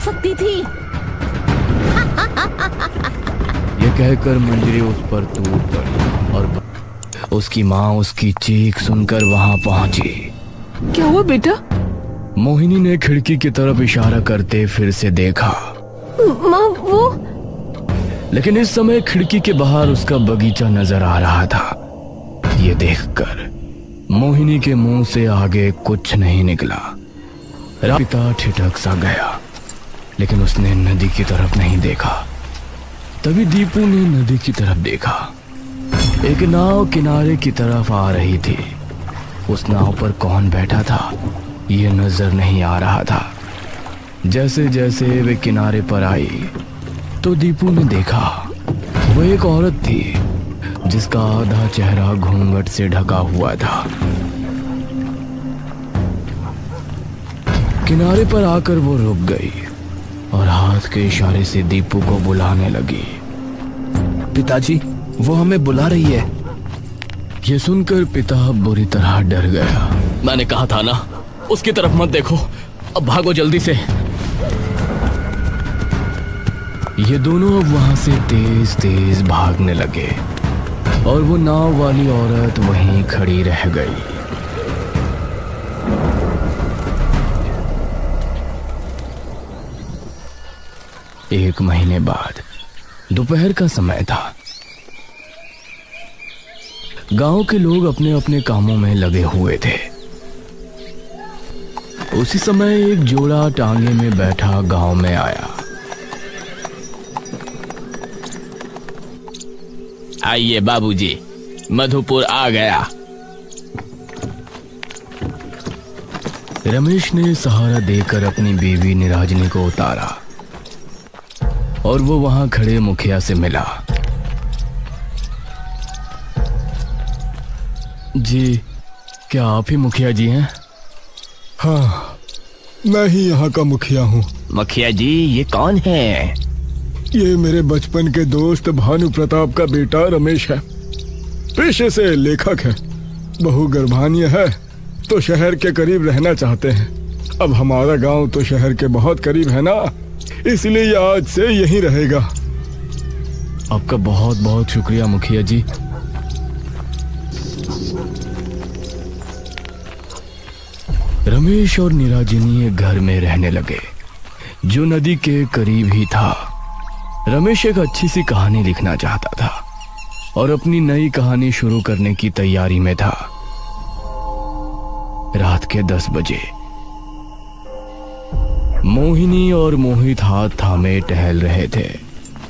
सकती थी। ये कहकर मंजरी उस पर टूट पड़ी और उसकी माँ उसकी चीख सुनकर वहां पहुंची। क्या हुआ बेटा? मोहिनी ने खिड़की की तरफ इशारा करते फिर से देखा। माँ वो। लेकिन इस समय खिड़की के बाहर उसका बगीचा नजर आ रहा था। ये देखकर मोहिनी के मुंह से आगे कुछ नहीं निकला। पिता ठिठक सा गया, लेकिन उसने नदी की तरफ नहीं देखा। तभी दीपू ने नदी की तरफ देखा। एक नाव किनारे की तरफ आ रही थी। उस नाव पर कौन बैठा था ये नजर नहीं आ रहा था। जैसे जैसे वे किनारे पर आई तो दीपू ने देखा वो एक औरत थी जिसका आधा चेहरा घूंघट से ढका हुआ था। किनारे पर आकर वो रुक गई और हाथ के इशारे से दीपू को बुलाने लगी। पिताजी, वो हमें बुला रही है। ये सुनकर पिता बुरी तरह डर गया। मैंने कहा था ना, उसकी तरफ मत देखो, अब भागो जल्दी से। ये दोनों अब वहां से तेज तेज भागने लगे और वो नाव वाली औरत वहीं खड़ी रह गई। एक महीने बाद दोपहर का समय था। गांव के लोग अपने अपने कामों में लगे हुए थे। उसी समय एक जोड़ा टांगे में बैठा गांव में आया। आइए बाबूजी, मधुपुर आ गया। रमेश ने सहारा देकर अपनी बीवी निराजनी को उतारा और वो वहां खड़े मुखिया से मिला। जी, क्या आप ही मुखिया जी हैं? हाँ, मैं ही यहाँ का मुखिया हूँ। मुखिया जी, ये कौन है? ये मेरे बचपन के दोस्त भानु प्रताप का बेटा रमेश है। पेशे से लेखक है। बहू गर्भान्य है तो शहर के करीब रहना चाहते हैं। अब हमारा गांव तो शहर के बहुत करीब है ना, इसलिए ये आज से यहीं रहेगा। आपका बहुत बहुत शुक्रिया मुखिया जी। रमेश और निराजनी एक घर में रहने लगे जो नदी के करीब ही था। रमेश एक अच्छी सी कहानी लिखना चाहता था और अपनी नई कहानी शुरू करने की तैयारी में था। रात के 10 बजे मोहिनी और मोहित हाथ थामे टहल रहे थे।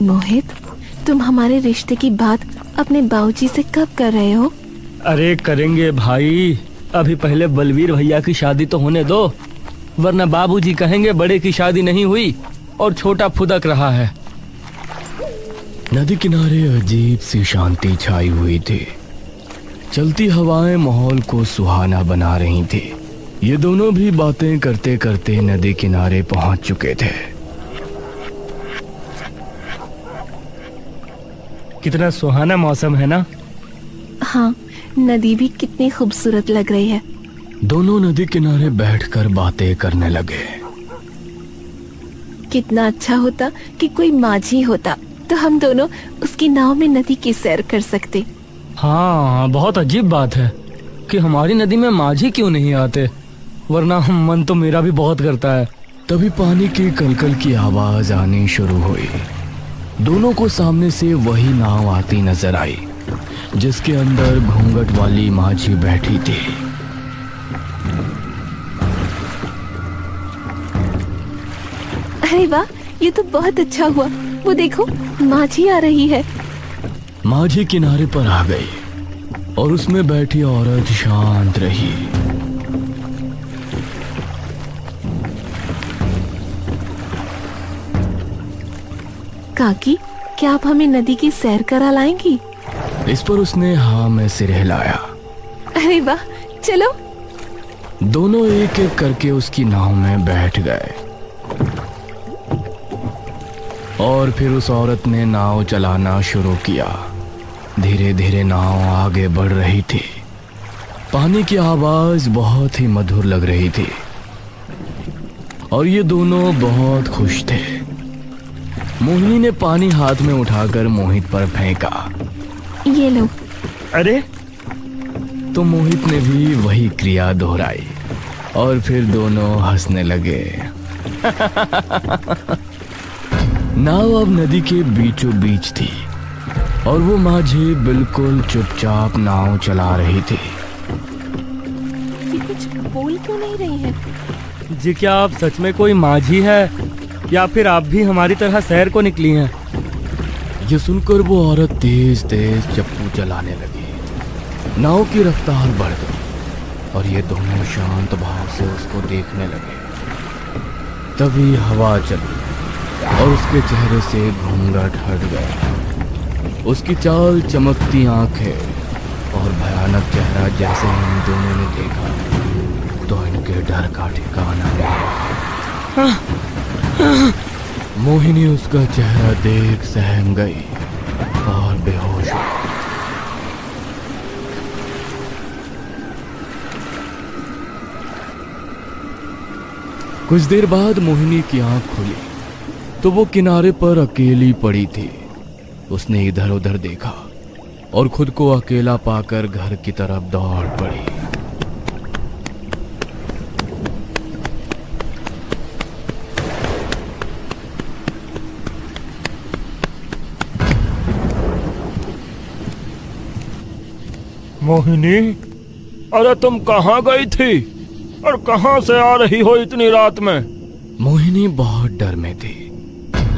मोहित, तुम हमारे रिश्ते की बात अपने बाबूजी से कब कर रहे हो? अरे करेंगे भाई, अभी पहले बलवीर भैया की शादी तो होने दो, वरना बाबूजी कहेंगे बड़े की शादी नहीं हुई और छोटा फुदक रहा है। नदी किनारे अजीब सी शांति छाई हुई थी। चलती हवाएं माहौल को सुहाना बना रही थी। ये दोनों भी बातें करते करते नदी किनारे पहुंच चुके थे। कितना सुहाना मौसम है ना? हाँ, नदी भी कितनी खूबसूरत लग रही है। दोनों नदी किनारे बैठकर बातें करने लगे। कितना अच्छा होता कि कोई माझी होता तो हम दोनों उसकी नाव में नदी की सैर कर सकते। हाँ, बहुत अजीब बात है कि हमारी नदी में माझी क्यों नहीं आते, वरना मन तो मेरा भी बहुत करता है। तभी पानी की कलकल की आवाज आनी शुरू हुई। दोनों को सामने से वही नाव आती नजर आई जिसके अंदर घूंघट वाली माझी बैठी थी। अरे वाह, ये तो बहुत अच्छा हुआ। वो देखो, माझी आ रही है। माझी किनारे पर आ गई और उसमें बैठी औरत शांत रही। काकी, क्या आप हमें नदी की सैर करा लाएंगी? इस पर उसने हाँ में सिर हिलाया। अरे वाह, चलो। दोनों एक एक करके उसकी नाव में बैठ गए और फिर उस औरत ने नाव चलाना शुरू किया। धीरे धीरे नाव आगे बढ़ रही थी। पानी की आवाज बहुत ही मधुर लग रही थी और ये दोनों बहुत खुश थे। मोहिनी ने पानी हाथ में उठाकर मोहित पर फेंका। ये लो। अरे तो मोहित ने भी वही क्रिया दोहराई और फिर दोनों हंसने लगे। नाव अब नदी के बीचों बीच थी और वो माझी बिल्कुल चुपचाप नाव चला रही थी। ये कुछ बोल क्यों नहीं रही है? जी, क्या आप सच में कोई माझी है या फिर आप भी हमारी तरह शहर को निकली हैं? ये सुनकर वो औरत तेज तेज चप्पू चलाने लगी। नाव की रफ्तार बढ़ गई और ये दोनों शांत भाव से उसको देखने लगे। तभी हवा चली और उसके चेहरे से घूंघट हट गया। उसकी चाल, चमकती आंखें और भयानक चेहरा जैसे इन दोनों ने देखा तो इनके डर का ठिकाना नहीं रहा। मोहिनी उसका चेहरा देख सहम गई और बेहोश हो गई। कुछ देर बाद मोहिनी की आंख खुली तो वो किनारे पर अकेली पड़ी थी। उसने इधर उधर देखा और खुद को अकेला पाकर घर की तरफ दौड़ पड़ी। मोहिनी, अरे तुम कहाँ गई थी और कहाँ से आ रही हो इतनी रात में? मोहिनी बहुत डर में थी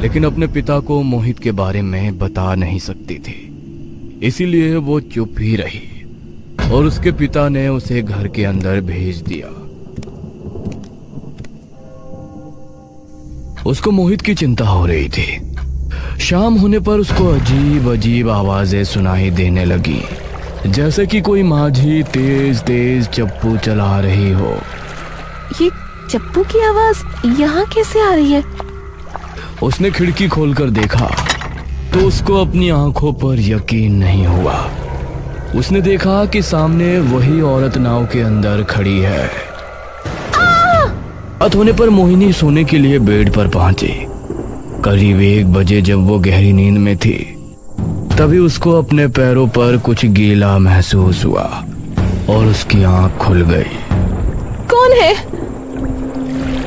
लेकिन अपने पिता को मोहित के बारे में बता नहीं सकती थी, इसीलिए वो चुप ही रही और उसके पिता ने उसे घर के अंदर भेज दिया। उसको मोहित की चिंता हो रही थी। शाम होने पर उसको अजीब अजीब आवाजें सुनाई देने लगी, जैसे कि कोई माझी तेज तेज चप्पू चला रही हो। ये चप्पू की आवाज यहाँ कैसे आ रही है? उसने खिड़की खोलकर देखा तो उसको अपनी आंखों पर यकीन नहीं हुआ। उसने देखा कि सामने वही औरत नाव के अंदर खड़ी है। रात होने पर मोहिनी सोने के लिए बेड पर पहुंची। करीब 1 बजे जब वो गहरी नींद में थी तभी उसको अपने पैरों पर कुछ गीला महसूस हुआ और उसकी आंख खुल गई। कौन है?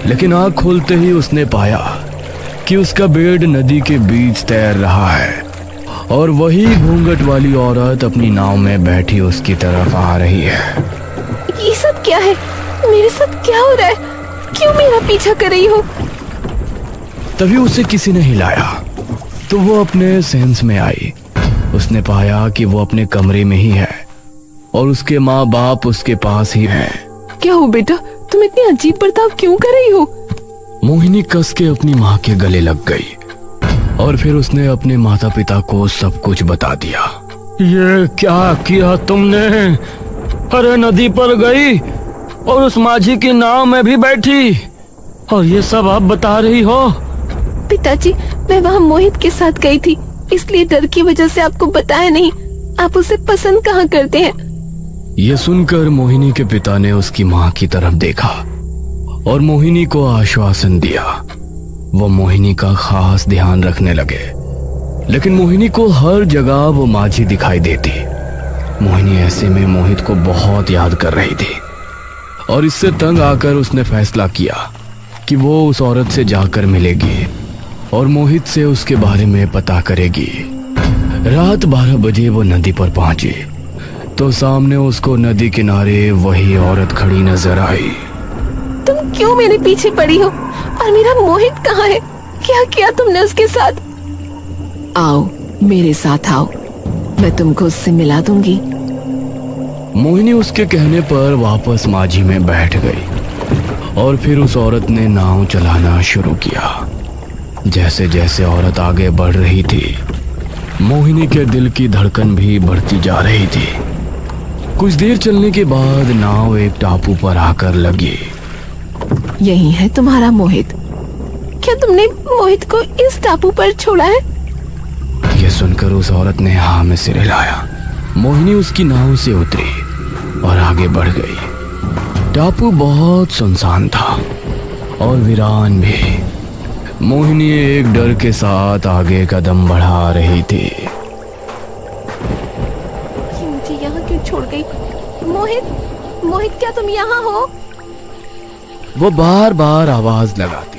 लेकिन आंख खोलते ही उसने पाया कि उसका बेड नदी के बीच तैर रहा है और वही घूंघट वाली औरत अपनी नाव में बैठी उसकी तरफ आ रही है। ये सब क्या है? मेरे साथ क्या हो रहा है? क्यों मेरा पीछा कर रही हो? तभी उसे किसी ने हिलाया तो वो अपने सेंस में आई। उसने पाया कि वो अपने कमरे में ही है और उसके माँ बाप उसके पास ही हैं। क्या हो बेटा, तुम इतनी अजीब बर्ताव क्यों कर रही हो? मोहिनी कस के अपनी माँ के गले लग गई और फिर उसने अपने माता पिता को सब कुछ बता दिया। ये क्या किया तुमने? अरे नदी पर गई और उस माझी की नाव में भी बैठी और ये सब आप बता रही हो? पिताजी, मैं वहाँ मोहित के साथ गई थी, इसलिए डर की वजह से आपको बताया नहीं। आप उसे पसंद कहाँ करते हैं? ये सुनकर मोहिनी के पिता ने उसकी माँ की तरफ देखा और मोहिनी को आश्वासन दिया। वो मोहिनी का खास ध्यान रखने लगे, लेकिन मोहिनी को हर जगह वो माझी दिखाई देती। मोहिनी ऐसे में मोहित को बहुत याद कर रही थी और इससे तंग आकर उसने फैसला किया कि वो उस औरत से जाकर मिलेगी और मोहित से उसके बारे में पता करेगी। रात 12 बजे वो नदी पर पहुंची तो सामने उसको नदी किनारे वही औरत खड़ी नजर आई। तुम क्यों मेरे पीछे पड़ी हो? और मेरा मोहित कहाँ है? क्या किया तुमने उसके साथ? आओ मेरे साथ आओ, मैं तुमको उससे मिला दूंगी। मोहिनी उसके कहने पर वापस माझी में बैठ गई और फिर उस औरत ने नाव चलाना शुरू किया। जैसे जैसे औरत आगे बढ़ रही थी मोहिनी के दिल की धड़कन भी बढ़ती जा रही थी। कुछ देर चलने के बाद नाव एक टापू पर आकर लगी। यही है तुम्हारा मोहित? क्या तुमने मोहित को इस टापू पर छोड़ा है? यह सुनकर उस औरत ने हाँ में सिर हिलाया। मोहिनी उसकी नाव से उतरी और आगे बढ़ गई। टापू बहुत सुनसान था और वीरान भी। मोहिनी एक डर के साथ आगे कदम बढ़ा रही थी। ये मुझे यहाँ क्यों छोड़ गई? मोहित, मोहित क्या तुम यहाँ हो? वो बार बार आवाज लगाती,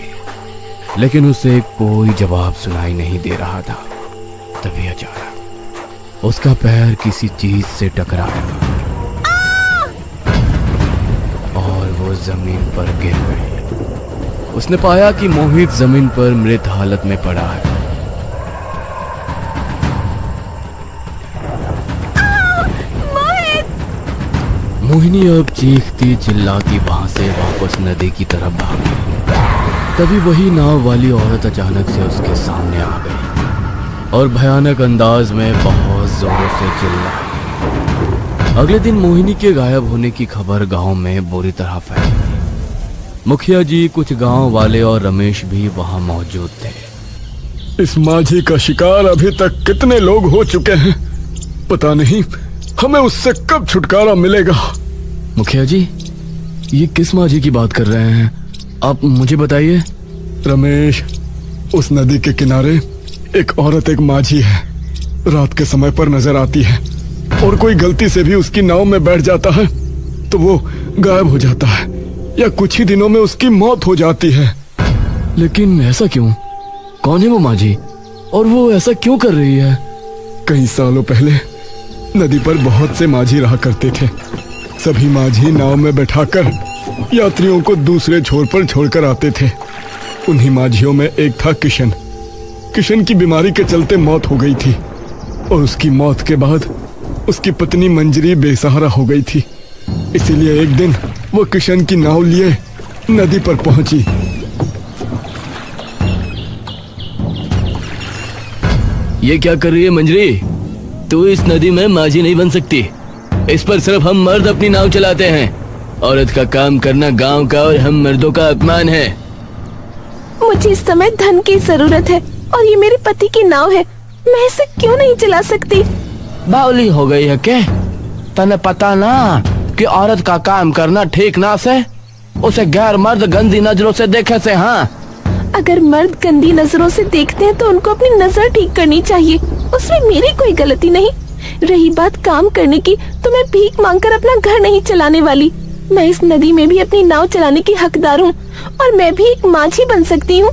लेकिन उसे कोई जवाब सुनाई नहीं दे रहा था। तभी अचानक उसका पैर किसी चीज से टकराया और वो जमीन पर गिर गई। उसने पाया कि मोहित जमीन पर मृत हालत में पड़ा है। मोहिनी अब चीखती चिल्लाती वहां से वापस नदी की तरफ भागी। तभी वही नाव वाली औरत अचानक से उसके सामने आ गई और भयानक अंदाज में बहुत जोरों से चिल्लाई। अगले दिन मोहिनी के गायब होने की खबर गांव में बुरी तरह फैल गई। मुखिया जी, कुछ गांव वाले और रमेश भी वहां मौजूद थे। इस माझी का शिकार अभी तक कितने लोग हो चुके हैं, पता नहीं हमें उससे कब छुटकारा मिलेगा। मुखिया जी, ये किस माझी की बात कर रहे हैं आप, मुझे बताइए। रमेश, उस नदी के किनारे एक औरत एक माझी है, रात के समय पर नजर आती है और कोई गलती से भी उसकी नाव में बैठ जाता है तो वो गायब हो जाता है या कुछ ही दिनों में उसकी मौत हो जाती है। लेकिन ऐसा क्यों? कौन है वो माझी और वो ऐसा क्यों कर रही है? कई सालों पहले नदी पर बहुत से माझी रहा करते थे। सभी माझी नाव में बैठाकर यात्रियों को दूसरे छोर पर छोड़कर आते थे। उन्हीं माझियों में एक था किशन। किशन की बीमारी के चलते मौत हो गई थी और उसकी मौत के बाद उसकी पत्नी मंजरी बेसहारा हो गई थी। इसीलिए एक दिन वो किशन की नाव लिए नदी पर पहुंची। ये क्या कर रही है मंजरी? तू इस नदी में माझी नहीं बन सकती। इस पर सिर्फ हम मर्द अपनी नाव चलाते हैं। औरत का काम करना गांव का और हम मर्दों का अपमान है। मुझे इस समय धन की जरूरत है और ये मेरे पति की नाव है, मैं इसे क्यों नहीं चला सकती? बावली हो गई है क्या? तने पता ना कि औरत का काम करना ठीक ना से उसे गैर मर्द गंदी नजरों से देखे से। हाँ, अगर मर्द गंदी नजरों से देखते हैं तो उनको अपनी नजर ठीक करनी चाहिए, उसमें मेरी कोई गलती नहीं। रही बात काम करने की, तो मैं भीख मांगकर अपना घर नहीं चलाने वाली। मैं इस नदी में भी अपनी नाव चलाने की हकदार हूँ और मैं भी एक माझी बन सकती हूँ।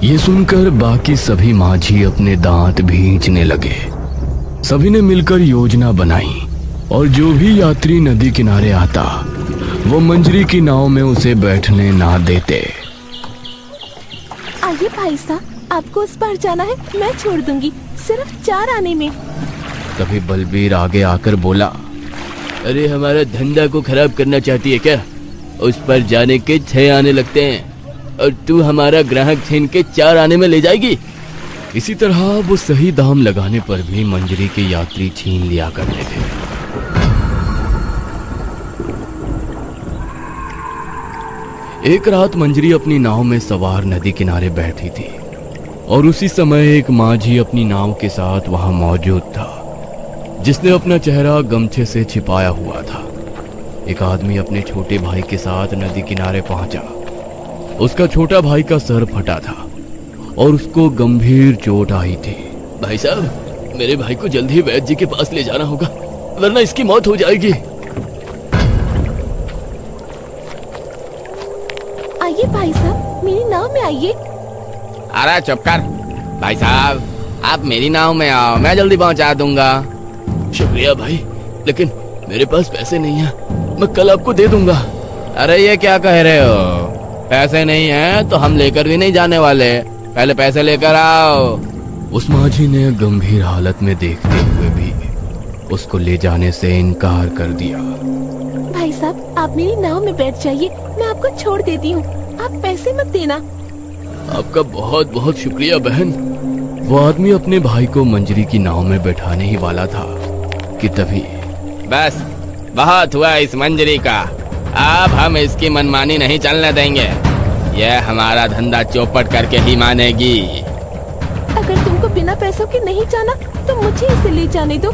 ये सुनकर बाकी सभी माझी अपने दांत भींचने लगे। सभी ने मिलकर योजना बनाई और जो भी यात्री नदी किनारे आता वो मंजरी की नाव में उसे बैठने ना देते। आइए भाई साहब, आपको उस पार जाना है, मैं छोड़ दूंगी, सिर्फ 4 आने में। तभी बलबीर आगे आकर बोला, अरे हमारा धंधा को खराब करना चाहती है क्या? उस पर जाने के 6 आने लगते हैं और तू हमारा ग्राहक छीन के 4 आने में ले जाएगी। इसी तरह वो सही दाम लगाने पर भी मंजरी के यात्री छीन लिया करते थे। एक रात मंजरी अपनी नाव में सवार नदी किनारे बैठी थी और उसी समय एक माझी अपनी नाव के साथ वहां मौजूद था, जिसने अपना चेहरा गमछे से छिपाया हुआ था। एक आदमी अपने छोटे भाई के साथ नदी किनारे पहुंचा। उसका छोटा भाई का सर फटा था और उसको गंभीर चोट आई थी। भाई साहब, मेरे भाई को जल्द ही वैद्य जी के पास ले जाना होगा, वरना इसकी मौत हो जाएगी। आइए भाई साहब, मेरी नाव में आइए। अरे चुप कर भाई साहब, आप मेरी नाव में आओ, मैं जल्दी पहुंचा दूंगा। शुक्रिया भाई, लेकिन मेरे पास पैसे नहीं है, मैं कल आपको दे दूंगा। अरे ये क्या कह रहे हो? पैसे नहीं है तो हम लेकर भी नहीं जाने वाले, पहले पैसे लेकर आओ। उस माझी ने गंभीर हालत में देखते हुए भी उसको ले जाने से इनकार कर दिया। भाई साहब, आप मेरी नाव में बैठ जाइए, मैं आपको छोड़ देती हूँ, आप पैसे मत देना। आपका बहुत बहुत शुक्रिया बहन। वो आदमी अपने भाई को मंजरी की नाव में बैठाने ही वाला था कि तभी बस बहुत हुआ इस मंजरी का, अब हम इसकी मनमानी नहीं चलने देंगे। यह हमारा धंधा चौपट करके ही मानेगी। अगर तुमको बिना पैसों के नहीं जाना तो मुझे इसे ले जाने दो।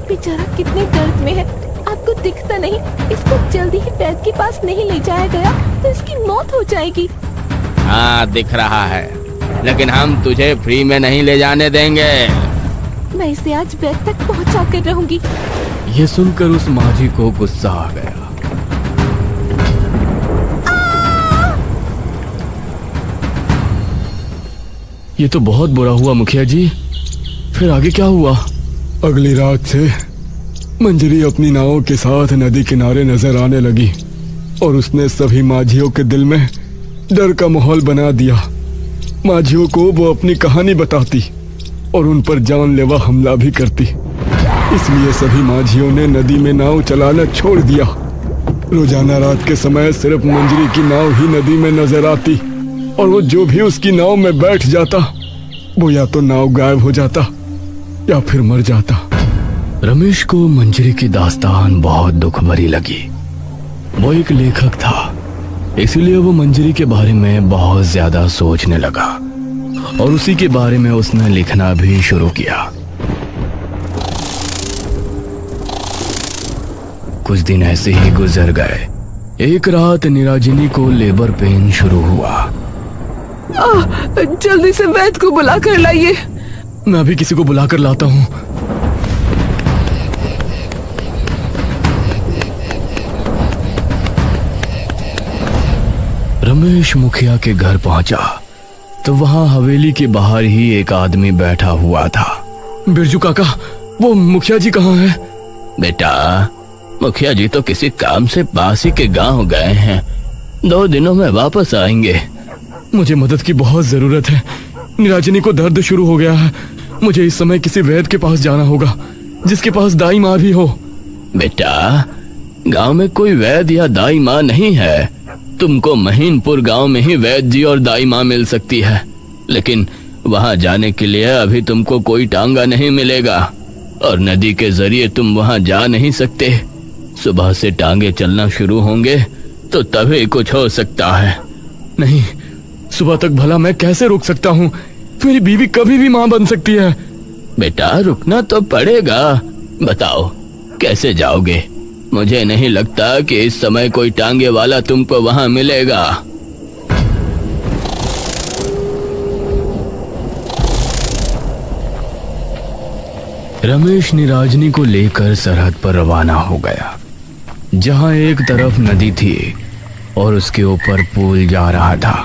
बेचारा कितने दर्द में है, आपको दिखता नहीं। इसको जल्दी ही वैद्य के पास नहीं ले जाया गया तो इसकी मौत हो जाएगी। हाँ दिख रहा है, लेकिन हम तुझे फ्री में नहीं ले जाने देंगे। मैं इसे आज बैग तक पहुंचा कर रहूंगी। ये सुनकर उस माझी को गुस्सा आ गया। ये तो बहुत बुरा हुआ मुखिया जी, फिर आगे क्या हुआ? अगली रात से मंजरी अपनी नावों के साथ नदी किनारे नजर आने लगी और उसने सभी माझियों के दिल में डर का माहौल बना दिया। माझियों को वो अपनी कहानी बताती और उन पर जानलेवा हमला भी करती। इसलिए सभी माझियों ने नदी में नाव चलाना छोड़ दिया। रोजाना रात के समय सिर्फ मंजरी की नाव ही नदी में नजर आती और वो जो भी उसकी नाव में बैठ जाता वो या तो नाव गायब हो जाता या फिर मर जाता। रमेश को मंजरी की दास्तान बहुत दुख भरी लगी। वो एक लेखक था, इसलिए वो मंजरी के बारे में बहुत ज्यादा सोचने लगा और उसी के बारे में उसने लिखना भी शुरू किया। कुछ दिन ऐसे ही गुजर गए। एक रात निराजिनी को लेबर पेन शुरू हुआ। जल्दी से वैद्य को बुला कर लाइए। मैं अभी किसी को बुला कर लाता हूँ। रमेश मुखिया के घर पहुंचा तो वहां हवेली के बाहर ही एक आदमी बैठा हुआ था। बिरजू काका, वो मुखिया जी कहाँ हैं? बेटा, मुखिया जी तो किसी काम से पास ही के गांव गए हैं, 2 दिनों में वापस आएंगे। मुझे मदद की बहुत जरूरत है। निराजिनी को दर्द शुरू हो गया है। मुझे इस समय किसी वैद्य के पास जाना होगा जिसके पास दाई माँ भी हो। बेटा, गांव में कोई वैद्य या दाई माँ नहीं है। तुमको महीनपुर गांव में ही वैद्य जी और दाई माँ मिल सकती है, लेकिन वहां जाने के लिए अभी तुमको कोई टांगा नहीं मिलेगा और नदी के जरिए तुम वहां जा नहीं सकते। सुबह से टांगे चलना शुरू होंगे तो तभी कुछ हो सकता है। नहीं, सुबह तक भला मैं कैसे रुक सकता हूँ? मेरी बीवी कभी भी माँ बन सकती है। बेटा, रुकना तो पड़ेगा। बताओ कैसे जाओगे? मुझे नहीं लगता कि इस समय कोई टांगे वाला तुमको वहां मिलेगा। रमेश निराजनी को लेकर सरहद पर रवाना हो गया, जहां एक तरफ नदी थी और उसके ऊपर पुल जा रहा था।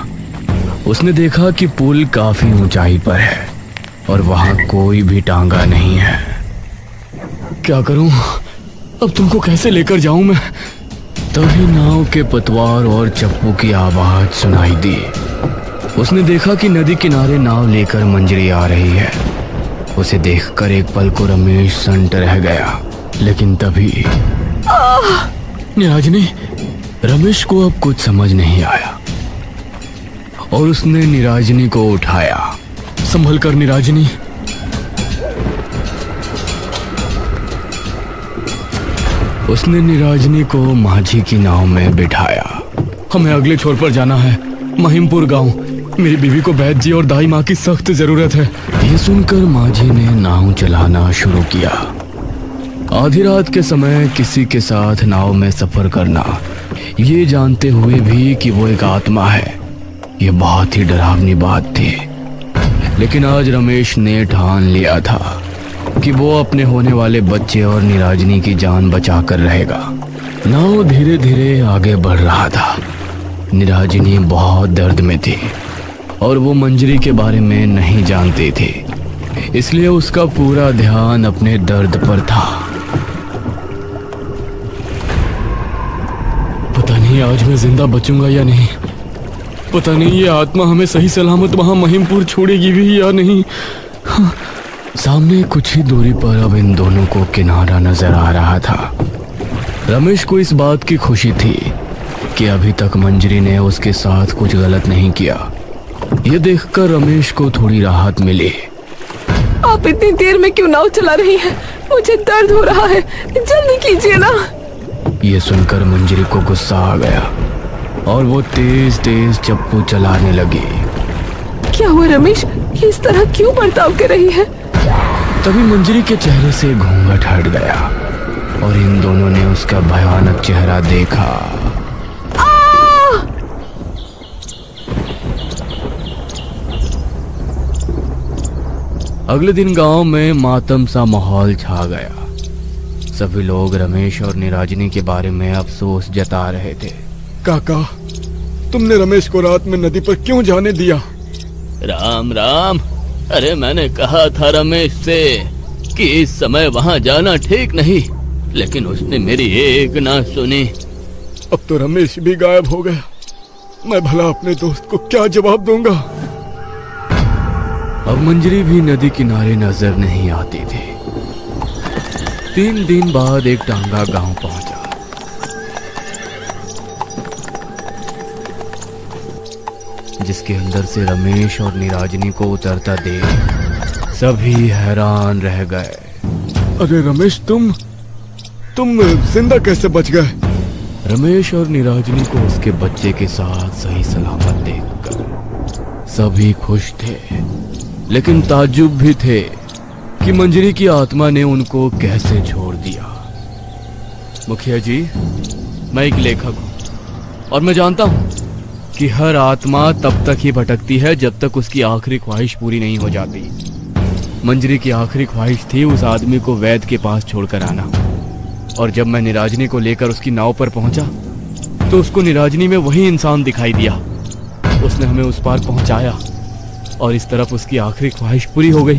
उसने देखा कि पुल काफी ऊंचाई पर है और वहां कोई भी टांगा नहीं है। क्या करूं? अब तुमको कैसे लेकर जाऊं मैं? तभी नाव के पतवार और चप्पू की आवाज सुनाई दी। उसने देखा कि नदी किनारे नाव लेकर मंजरी आ रही है। उसे देखकर एक पल को रमेश संट रह गया, लेकिन तभी निराजनी। रमेश को अब कुछ समझ नहीं आया और उसने निराजनी को उठाया। संभल कर निराजनी। उसने निराजनी को माझी की नाव में बिठाया। हमें अगले छोर पर जाना है, महिमपुर गांव। मेरी बीवी को वैद्य जी और दाई माँ की सख्त जरूरत है। ये सुनकर माझी ने नाव चलाना शुरू किया। आधी रात के समय किसी के साथ नाव में सफर करना, ये जानते हुए भी कि वो एक आत्मा है, ये बहुत ही डरावनी बात थी। लेकिन आज रमेश ने ठान लिया था कि वो अपने होने वाले बच्चे और निराजनी की जान बचाकर रहेगा। नाव धीरे धीरे आगे बढ़ रहा था। निराजनी बहुत दर्द में थी और वो मंजरी के बारे में नहीं जानती थी, इसलिए उसका पूरा ध्यान अपने दर्द पर था। पता नहीं आज मैं जिंदा बचूंगा या नहीं। पता नहीं ये आत्मा हमें सही सलामत वहां महिमपुर छोड़ेगी भी या नहीं। सामने कुछ ही दूरी पर अब इन दोनों को किनारा नजर आ रहा था। रमेश को इस बात की खुशी थी कि अभी तक मंजरी ने उसके साथ कुछ गलत नहीं किया। ये देखकर रमेश को थोड़ी राहत मिली। आप इतनी देर में क्यों नाव चला रही हैं? मुझे दर्द हो रहा है, जल्दी कीजिए ना। ये सुनकर मंजरी को गुस्सा आ गया और वो तेज तेज चप्पू चलाने लगी। क्या हुआ रमेश? ये इस तरह क्यों बर्ताव कर रही है? तभी मंजरी के चेहरे से घूंघट हट गया और इन दोनों ने उसका भयानक चेहरा देखा। अगले दिन गांव में मातम सा माहौल छा गया। सभी लोग रमेश और निराजनी के बारे में अफसोस जता रहे थे। काका, तुमने रमेश को रात में नदी पर क्यों जाने दिया? राम राम। अरे मैंने कहा था रमेश से कि इस समय वहाँ जाना ठीक नहीं, लेकिन उसने मेरी एक ना सुनी। अब तो रमेश भी गायब हो गया। मैं भला अपने दोस्त को क्या जवाब दूंगा? अब मंजरी भी नदी किनारे नजर नहीं आती थी। 3 दिन बाद एक टांगा गांव पहुंचा। जिसके अंदर से रमेश और निराजनी को उतरता देख सभी हैरान रह गए। अरे रमेश, तुम जिंदा कैसे बच गए? रमेश और निराजनी को उसके बच्चे के साथ सही सलामत देखकर सभी खुश थे, लेकिन ताज्जुब भी थे कि मंजरी की आत्मा ने उनको कैसे छोड़ दिया। मुखिया जी, मैं एक लेखक हूं और मैं जानता हूं कि हर आत्मा तब तक ही भटकती है जब तक उसकी आखिरी ख्वाहिश पूरी नहीं हो जाती। मंजरी की आखिरी ख्वाहिश थी उस आदमी को वैद्य के पास छोड़कर आना, और जब मैं निराजनी को लेकर उसकी नाव पर पहुंचा तो उसको निराजनी में वही इंसान दिखाई दिया। उसने हमें उस पार पहुंचाया और इस तरफ उसकी आखिरी ख्वाहिश पूरी हो गई।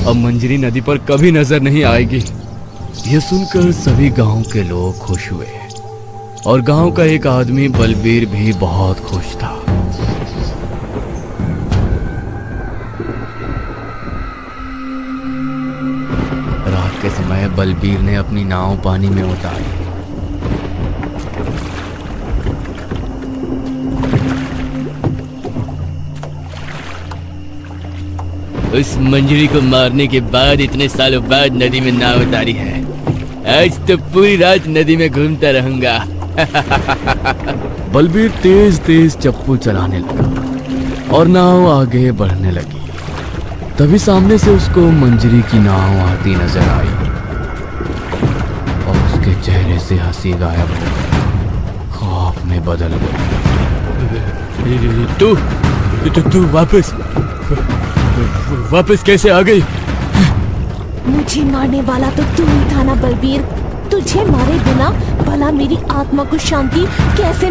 अब मंजरी नदी पर कभी नजर नहीं आएगी। यह सुनकर सभी गांव के लोग खुश हुए और गांव का एक आदमी बलबीर भी बहुत खुश था। रात के समय बलबीर ने अपनी नाव पानी में उतारी। उस मंजरी को मारने के बाद इतने सालों बाद नदी में नाव उतारी है। आज तो पूरी रात नदी में घूमता रहूंगा। बलबीर तेज तेज चप्पू चलाने लगा और नाव आगे बढ़ने लगी। तभी सामने से उसको मंजरी की नाव आती नजर आई और उसके चेहरे से हंसी गायब हो गई, खौफ में बदल गई। तू वापस कैसे आ गई? मुझे मारने वाला तो तू ही था ना बलबीर। तुझे मारे बिना भला मेरी आत्मा को शांति कैसे